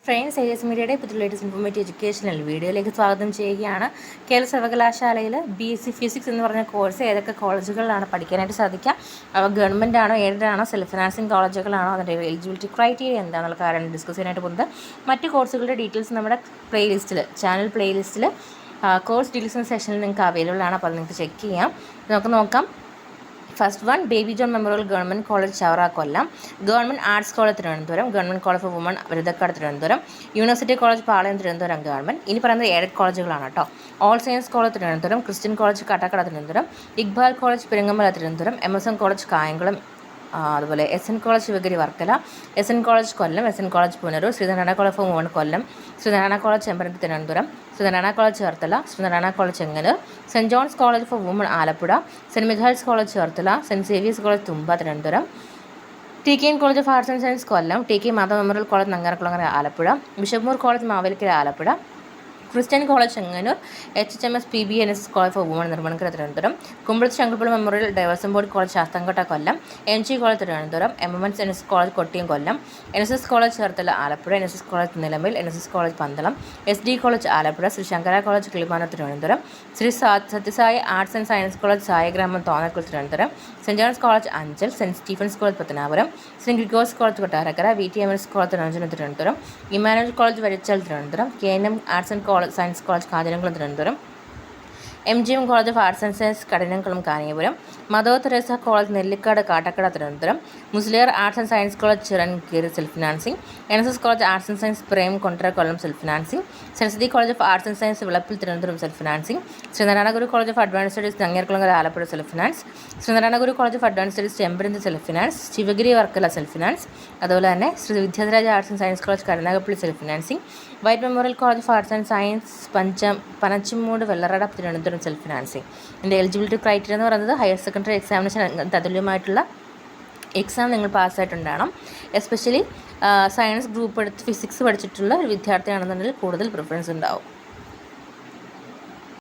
Friends AS മീഡിയയുടെ പുതിയ latest informative educational വീഡിയോയിലേക്ക് സ്വാഗതം ചെയ്യുകയാണ്. കേരള സർവകലാശാലയിൽ BSc ഫിസിക്സ് എന്ന് പറഞ്ഞ കോഴ്സ് ഏതൊക്കെ കോളേജുകളിലാണ് പഠിക്കാനായിട്ട് സാധിക്കുക, അവ ഗവൺമെൻറ് ആണോ എയ്ഡഡ് ആണോ സെൽഫ് ഫിനാൻസിങ് കോളേജുകളാണോ, അതിൻ്റെ എലിജിബിലിറ്റി ക്രൈറ്റീരിയ എന്താണെന്നുള്ള കാര്യം ഡിസ്കസ് ചെയ്യാനായിട്ട് പോകുന്നത്. മറ്റ് കോഴ്സുകളുടെ ഡീറ്റെയിൽസ് നമ്മുടെ പ്ലേലിസ്റ്റിൽ ചാനൽ പ്ലേലിസ്റ്റിൽ കോഴ്സ് ഡീറ്റെയിൽസ് എന്ന സെക്ഷനിൽ നിങ്ങൾക്ക് അവൈലബിൾ ആണ്. അപ്പോൾ അത് നിങ്ങൾക്ക് ചെക്ക് ചെയ്യാം. നമുക്ക് നോക്കാം. First one Baby John memorial government college Chavara Kollam, government arts college Thiruvananthapuram, government college for women Vazhuthacaud Thiruvananthapuram, university college Palayam Thiruvananthapuram government. ഇനി പറയുന്നത് എയ്ഡഡ് കോളേജുകളാണ് കേട്ടോ. All science college Thiruvananthapuram, Christian college Kattakada Thiruvananthapuram, Iqbal college Peringamala Thiruvananthapuram, MSN college Kayamkulam, അതുപോലെ SN college Sivagiri Varkala, SN college Kollam, SN college Punalur, Sreenarayana college for women Kollam, Sreenarayana college Chembarathi Thiruvananthapuram, Sreenarayana college Cherthala, Sreenarayana college Chengannur, saint John's college for woman Alappuzha, saint Michael's college Cherthala, saint Xavier's college Thumba Thiruvananthapuram, TKN college of arts and science Kollam, TK Madhava memorial college Nangiarkulangara Alappuzha, bishop Moore college Mavelikkara Alappuzha, Christian college Chengannur, HHMS PBNS college for woman Nedumankara Thiruvananthapuram, Kumbalath Sankarapillai memorial Devaswom board college Sasthamkotta Kollam, MG college Thiruvananthapuram, MMS NS college Kottiyam Kollam, NSS college Cherthala Alappuzha, NSS college Nilamel, NSS college Pandalam, SD college Alappuzha, Sree Sankara college Kilimanoor Thiruvananthapuram, Sree Sathyasai arts and science college Saigramam Thonnakkal Thiruvananthapuram, saint John's college Anchal, saint Stephen's college Pathanapuram, saint Gregorios college Kottarakkara, VTMS college Thiruvananthapuram Thiruvananthapuram, Emmanuel college Varichal Thiruvananthapuram, KNM arts and science college Kanjiramkulam Thiruvananthapuram, MGM college of arts and science Kadinamkulam Kanjirapuram, mother Teresa college Nellikkad Kattakkada Thiruvananthapuram, Musaliar arts and science college Chirankeeri self financing, NSS college arts and science Prem Kondara Kollam self financing, Saraswathi college of arts and science Vilappil Thiruvananthapuram self financing, Sreenarayana Guru college of advance studies Nangiarkulangara Alappuzha self finance, Sreenarayana Guru college of advance studies Chempazhanthy self finance, Sivagiri Varkala self finance, അതുപോലെ തന്നെ Sree Vidyadhiraja arts and science college Karunagappally self financing, white memorial college of arts and science Panachamoodu Vellarada Thiruvananthapuram self financing. ഇതിൻ്റെ eligibility criteria എന്ന് പറയുന്നത് higher secondary examination തതുല്യമായിട്ടുള്ള exam നിങ്ങൾ പാസ്സായിട്ടുണ്ടാകണം. Especially science group എടുത്ത് physics പഠിച്ചിട്ടുള്ള ഒരു വിദ്യാർത്ഥിയാണെന്നുണ്ടെങ്കിൽ കൂടുതൽ പ്രിഫറൻസ് ഉണ്ടാവും.